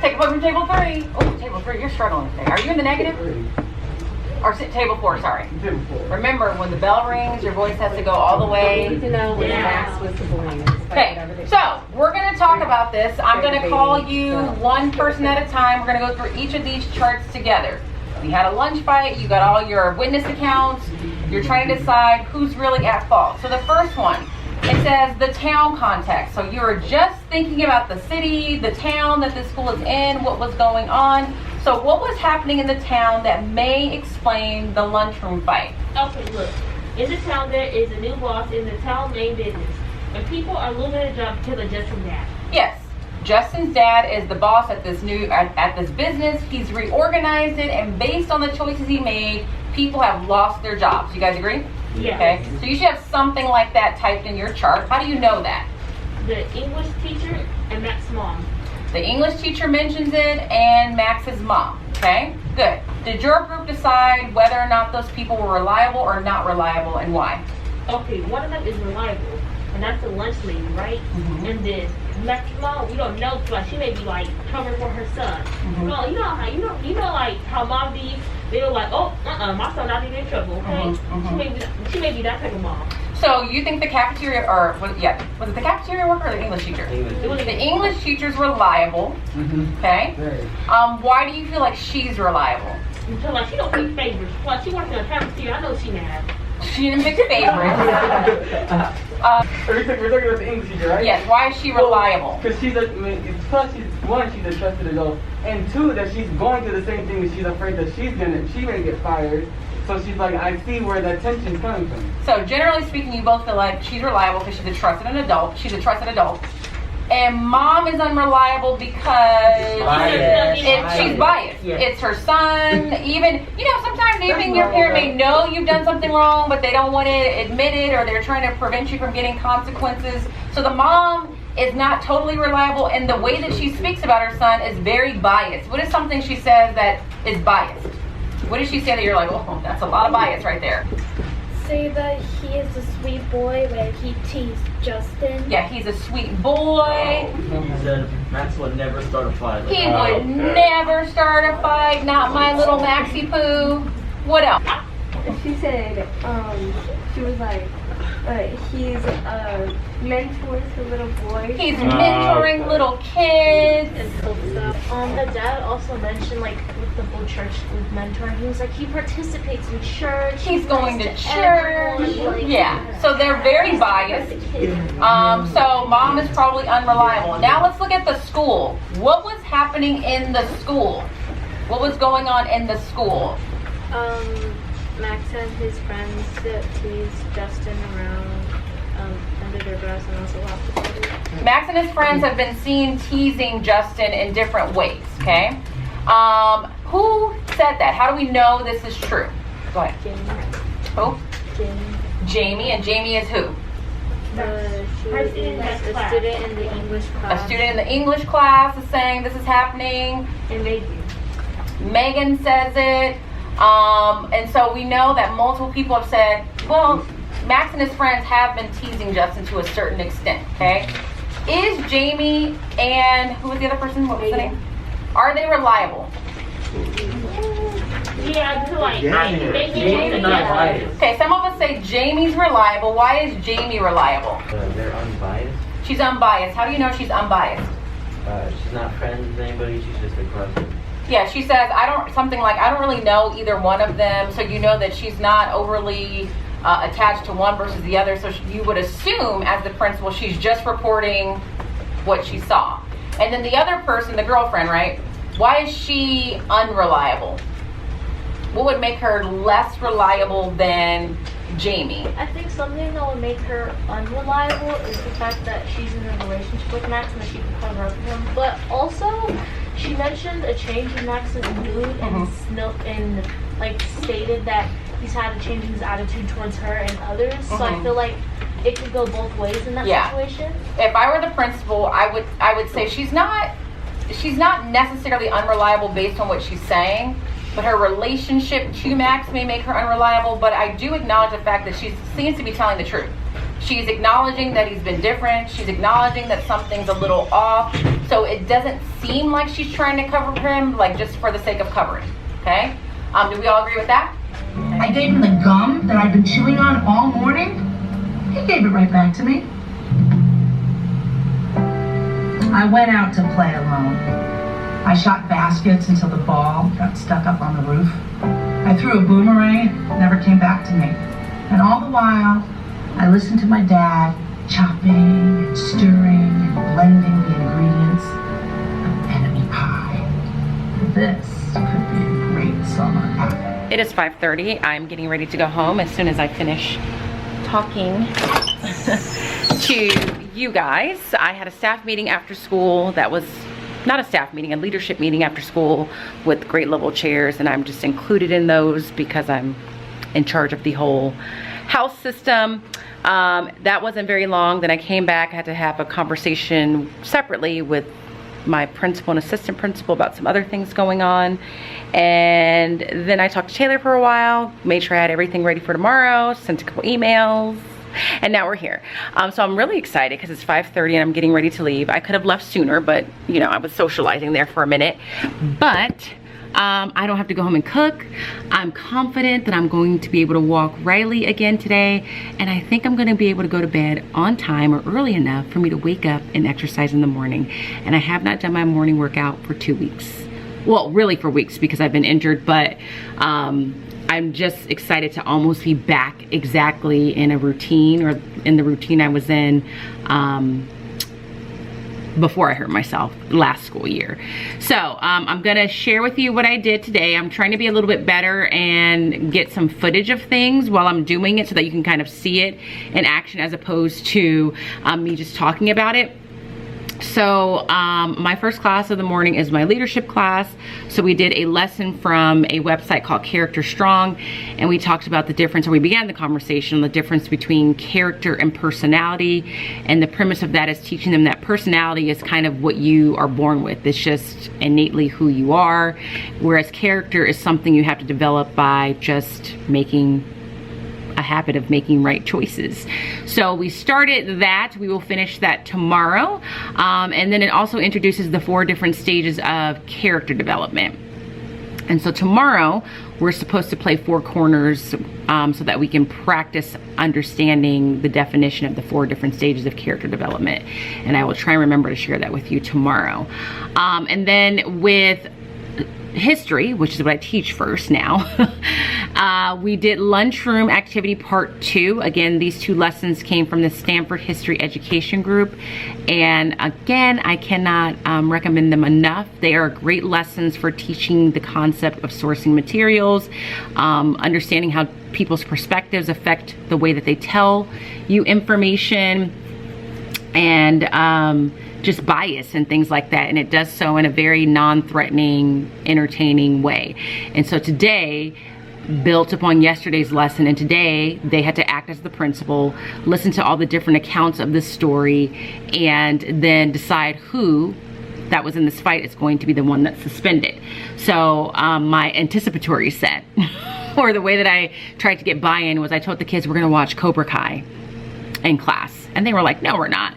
Take a look from table 3. Oh, table 3, you're struggling today. Are you in the negative? Or table 4, sorry. Table 4. Remember, when the bell rings, your voice has to go all the way. We need to know when Max was to blame. Okay, so we're going to talk about this. I'm going to call you one person at a time. We're going to go through each of these charts together. We had a lunch fight. You got all your witness accounts. You're trying to decide who's really at fault. So the first one, it says the town context. So you were just thinking about the city, the town that this school is in, what was going on. So what was happening in the town that may explain the lunchroom fight? Okay, look. In the town, there is a new boss in the town main business. And people are losing their job because of Justin's dad. Yes. Justin's dad is the boss at this at this business. He's reorganized it, and based on the choices he made, people have lost their jobs. You guys agree? Yeah. Okay. So you should have something like that typed in your chart. How do you know that? The English teacher and Max's mom. The English teacher mentions it, and Max's mom. Okay. Good. Did your group decide whether or not those people were reliable or not reliable, and why? Okay, one of them is reliable, and that's the lunch lady, right? Mm-hmm. And then Max's mom, we don't know, like she may be like covering for her son. Mm-hmm. Well, you know how like how mom be. They were like, oh, my son not even in trouble, okay? Mm-hmm. She may be that type of mom. So you think the cafeteria, was it the cafeteria worker or the English teacher? It was The English teacher's reliable. Mm-hmm. Okay. Very. Why do you feel like she's reliable? So like she don't pick favorites. Like she works in a cafeteria. I know she mad. She didn't pick favorites. We're talking about the English teacher, right? Yes. Why is she reliable? Because she's plus she's a trusted adult, and 2, that she's going through the same thing. And she's afraid that she may get fired. So she's like, I see where that tension's coming from. So generally speaking, you both feel like she's reliable because she's a trusted adult. She's a trusted adult. And mom is unreliable because she's biased. Yeah. It's her son. Even, sometimes even your parent may know you've done something wrong, but they don't want to admit it, or they're trying to prevent you from getting consequences. So the mom is not totally reliable, and the way that she speaks about her son is very biased. What is something she says that is biased? What did she say that you're like, oh, that's a lot of bias right there? Say that he is a sweet boy where he teased Justin. Yeah, he's a sweet boy. He said Max would never start a fight. He would never start a fight. Not my little Maxie Poo. What else? She said, she was like, he's a mentor to little boys. He's mentoring little kids. The dad also mentioned, like, with the whole church with mentoring, he was like, he participates in church. He's going to nice church. everyone, like, Yeah, so they're very biased. So mom is probably unreliable. Now let's look at the school. What was happening in the school? What was going on in the school? Max and his friends teased Justin around under their breath and also laughed about it. Max and his friends have been seen teasing Justin in different ways, okay? Who said that? How do we know this is true? Go ahead. Jamie. Who? Jamie. Jamie, and Jamie is who? She was a student in the English class. A student in the English class is saying this is happening. And Megan. Megan says it. And so we know that multiple people have said, well, Max and his friends have been teasing Justin to a certain extent, okay? Is Jamie and, who was the other person? What was the name? Are they reliable? Yeah, I feel like Jamie's not biased. Okay, some of us say Jamie's reliable. Why is Jamie reliable? They're unbiased. She's unbiased. How do you know she's unbiased? She's not friends with anybody. She's just a cousin. Yeah, she says, I don't really know either one of them, so you know that she's not overly attached to one versus the other, so you would assume, as the principal, she's just reporting what she saw. And then the other person, the girlfriend, right? Why is she unreliable? What would make her less reliable than Jamie? I think something that would make her unreliable is the fact that she's in a relationship with Max and that she can cover up for him. But also, she mentioned a change in Max's mood and like stated that he's had a change in his attitude towards her and others. So I feel like it could go both ways in that situation. If I were the principal, I would say she's not necessarily unreliable based on what she's saying, but her relationship to Max may make her unreliable. But I do acknowledge the fact that she seems to be telling the truth. She's acknowledging that he's been different. She's acknowledging that something's a little off. So it doesn't seem like she's trying to cover him, like just for the sake of covering, okay? Do we all agree with that? I gave him the gum that I've been chewing on all morning. He gave it right back to me. I went out to play alone. I shot baskets until the ball got stuck up on the roof. I threw a boomerang, it never came back to me. And all the while, I listened to my dad chopping and stirring and blending the ingredients of enemy pie. This could be a great summer apple. It is 5:30. I'm getting ready to go home as soon as I finish talking to you guys. I had a staff meeting after school that was not a staff meeting, a leadership meeting after school with grade level chairs, and I'm just included in those because I'm in charge of the whole house system. That wasn't very long. Then I came back, I had to have a conversation separately with my principal and assistant principal about some other things going on. And then I talked to Taylor for a while, made sure I had everything ready for tomorrow, sent a couple emails, and now we're here. So I'm really excited because it's 5:30 and I'm getting ready to leave. I could have left sooner, but you know, I was socializing there for a minute. But I don't have to go home and cook. I'm confident that I'm going to be able to walk Riley again today, and I think I'm going to be able to go to bed on time or early enough for me to wake up and exercise in the morning. And I have not done my morning workout for 2 weeks. Well, really for weeks because I've been injured, but I'm just excited to almost be back exactly in a routine, or in the routine I was in before I hurt myself last school year. So I'm gonna share with you what I did today. I'm trying to be a little bit better and get some footage of things while I'm doing it so that you can kind of see it in action as opposed to me just talking about it. So my first class of the morning is my leadership class. So we did a lesson from a website called Character Strong, and we talked about the difference, or we began the conversation on the difference between character and personality. And the premise of that is teaching them that personality is kind of what you are born with. It's just innately who you are, whereas character is something you have to develop by just making a habit of making right choices. So we started that. We will finish that tomorrow. And then it also introduces the 4 different stages of character development. And so tomorrow we're supposed to play 4 corners so that we can practice understanding the definition of the 4 different stages of character development. And I will try and remember to share that with you tomorrow. And then with history, which is what I teach first now, we did lunchroom activity part 2. Again, these 2 lessons came from the Stanford History Education Group, and again, I cannot recommend them enough. They are great lessons for teaching the concept of sourcing materials, understanding how people's perspectives affect the way that they tell you information, and just bias and things like that. And it does so in a very non-threatening, entertaining way. And so today, built upon yesterday's lesson, and today they had to act as the principal, listen to all the different accounts of this story, and then decide who that was in this fight is going to be the one that's suspended. So my anticipatory set, or the way that I tried to get buy-in, was I told the kids we're gonna watch Cobra Kai in class. And they were like, no, we're not.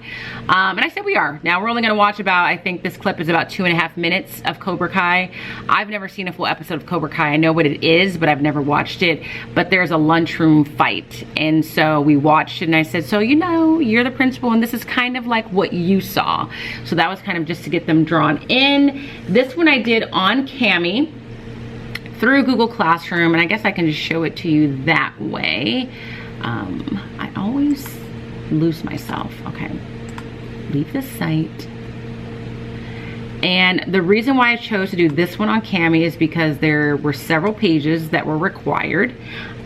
And I said, we are. Now we're only gonna watch about, I think this clip is about 2.5 minutes of Cobra Kai. I've never seen a full episode of Cobra Kai. I know what it is, but I've never watched it. But there's a lunchroom fight. And so we watched it, and I said, so you know, you're the principal and this is kind of like what you saw. So that was kind of just to get them drawn in. This one I did on Cami through Google Classroom, and I guess I can just show it to you that way. I always lose myself. Okay, leave this site. And the reason why I chose to do this one on Cami is because there were several pages that were required.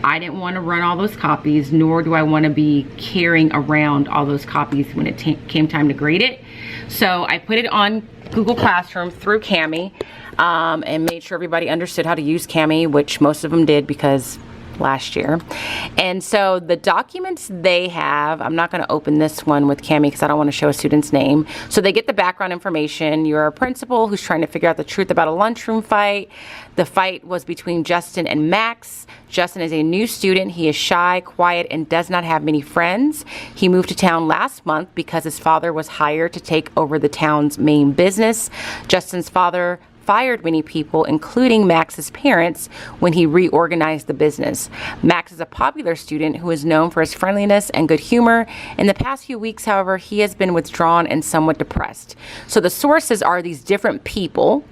I didn't want to run all those copies, nor do I want to be carrying around all those copies when it came time to grade it. So I put it on Google Classroom through Cami, and made sure everybody understood how to use Cami, which most of them did because last year. And so the documents they have, I'm not going to open this one with Cammie because I don't want to show a student's name. So they get the background information. You're a principal who's trying to figure out the truth about a lunchroom fight. The fight was between Justin and Max. Justin is a new student. He is shy, quiet, and does not have many friends. He moved to town last month because his father was hired to take over the town's main business. Justin's father fired many people, including Max's parents, when he reorganized the business. Max is a popular student who is known for his friendliness and good humor. In the past few weeks, however, he has been withdrawn and somewhat depressed. So the sources are these different people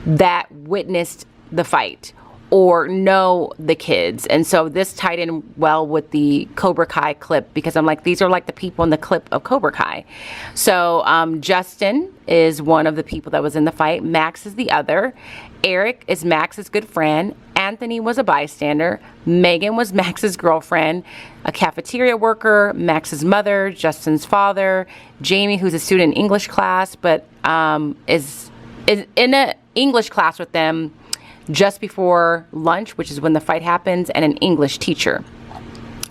that witnessed the fight or know the kids. And so this tied in well with the Cobra Kai clip because I'm like, these are like the people in the clip of Cobra Kai. So Justin is one of the people that was in the fight. Max is the other. Eric is Max's good friend. Anthony was a bystander. Megan was Max's girlfriend. A cafeteria worker, Max's mother, Justin's father. Jamie, who's a student in English class, but is in an English class with them just before lunch, which is when the fight happens, and an English teacher.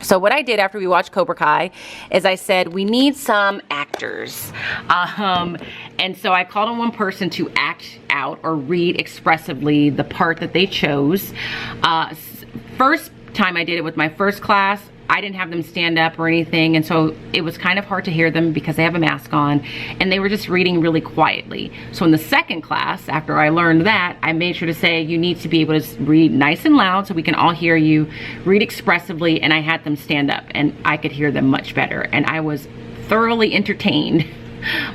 So what I did after we watched Cobra Kai is I said, we need some actors. And so I called on one person to act out or read expressively the part that they chose. First time I did it with my first class, I didn't have them stand up or anything, and so it was kind of hard to hear them because they have a mask on, and they were just reading really quietly. So in the second class, after I learned that, I made sure to say, you need to be able to read nice and loud so we can all hear you, read expressively, and I had them stand up, and I could hear them much better. And I was thoroughly entertained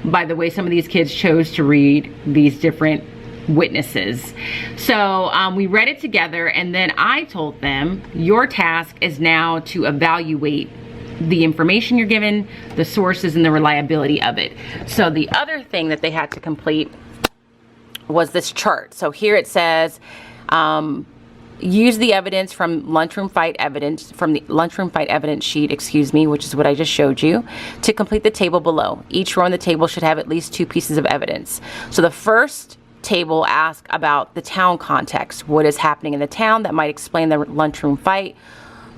by the way some of these kids chose to read these different witnesses. So we read it together, and then I told them, your task is now to evaluate the information you're given, the sources, and the reliability of it. So the other thing that they had to complete was this chart. So here it says, use the evidence from lunchroom fight evidence, from the lunchroom fight evidence sheet, excuse me, which is what I just showed you, to complete the table below. Each row on the table should have at least 2 pieces of evidence. So the first table asks about the town context. What is happening in the town that might explain the lunchroom fight?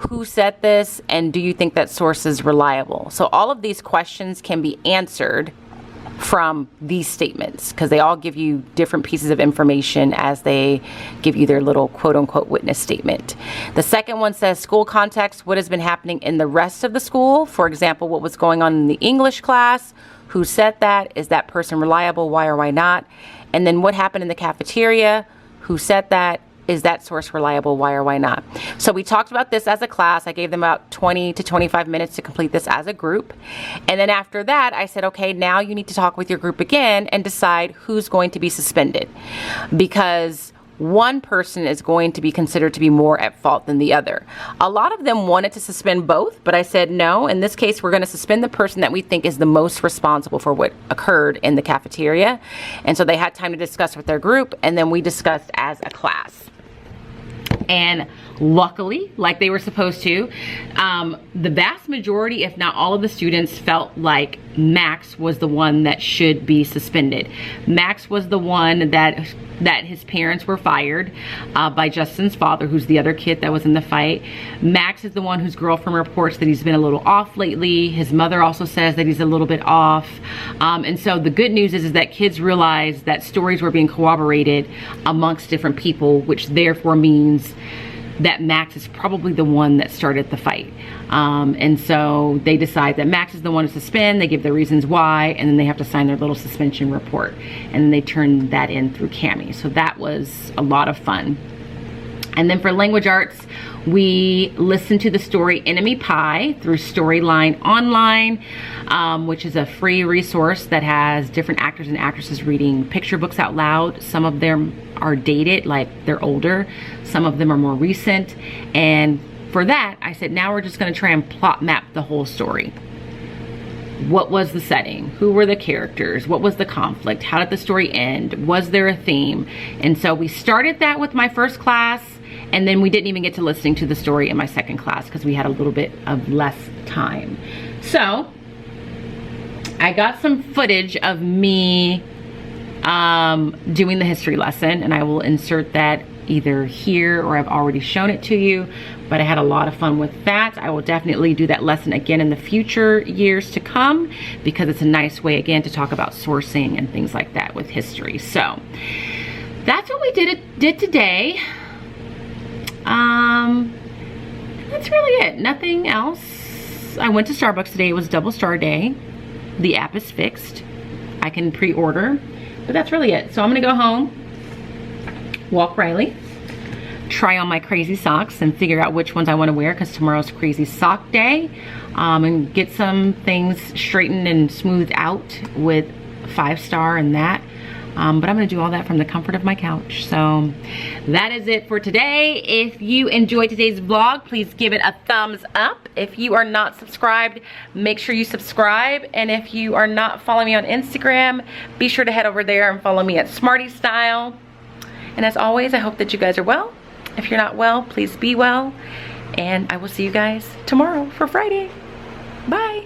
Who said this? And do you think that source is reliable? So all of these questions can be answered from these statements because they all give you different pieces of information as they give you their little quote-unquote witness statement. The second one says school context. What has been happening in the rest of the school? For example, what was going on in the English class? Who said that? Is that person reliable? Why or why not? And then what happened in the cafeteria? Who said that? Is that source reliable? Why or why not? So we talked about this as a class. I gave them about 20 to 25 minutes to complete this as a group. And then after that, I said, okay, now you need to talk with your group again and decide who's going to be suspended. Because one person is going to be considered to be more at fault than the other. A lot of them wanted to suspend both, but I said no. In this case, we're going to suspend the person that we think is the most responsible for what occurred in the cafeteria. And so they had time to discuss with their group, and then we discussed as a class. And luckily, like they were supposed to, the vast majority, if not all of the students, felt like Max was the one that should be suspended. Max was the one that his parents were fired by Justin's father, who's the other kid that was in the fight. Max is the one whose girlfriend reports that he's been a little off lately. His mother also says that he's a little bit off. And so the good news is that kids realized that stories were being corroborated amongst different people, which therefore means that Max is probably the one that started the fight. And so they decide that Max is the one to suspend. They give their reasons why, and then they have to sign their little suspension report. And then they turn that in through Cammie. So that was a lot of fun. And then for language arts, we listened to the story Enemy Pie through Storyline Online, which is a free resource that has different actors and actresses reading picture books out loud. Some of them are dated, like they're older. Some of them are more recent. And for that, I said, now we're just gonna try and plot map the whole story. What was the setting? Who were the characters? What was the conflict? How did the story end? Was there a theme? And so we started that with my first class, and then we didn't even get to listening to the story in my second class because we had a little bit of less time. So I got some footage of me doing the history lesson, and I will insert that either here or I've already shown it to you, but I had a lot of fun with that. I will definitely do that lesson again in the future years to come, because it's a nice way again to talk about sourcing and things like that with history. So that's what we did today. That's really it, nothing else. I went to Starbucks today. It was double star day. The app is fixed. I can pre-order, but that's really it. So I'm gonna go home, walk Riley, try on my crazy socks and figure out which ones I want to wear, because tomorrow's crazy sock day, and get some things straightened and smoothed out with 5-star and that. But I'm gonna do all that from the comfort of my couch. So that is it for today. If you enjoyed today's vlog, please give it a thumbs up. If you are not subscribed, make sure you subscribe. And if you are not following me on Instagram, be sure to head over there and follow me at Smarty Style. And as always, I hope that you guys are well. If you're not well, please be well. And I will see you guys tomorrow for Friday. Bye.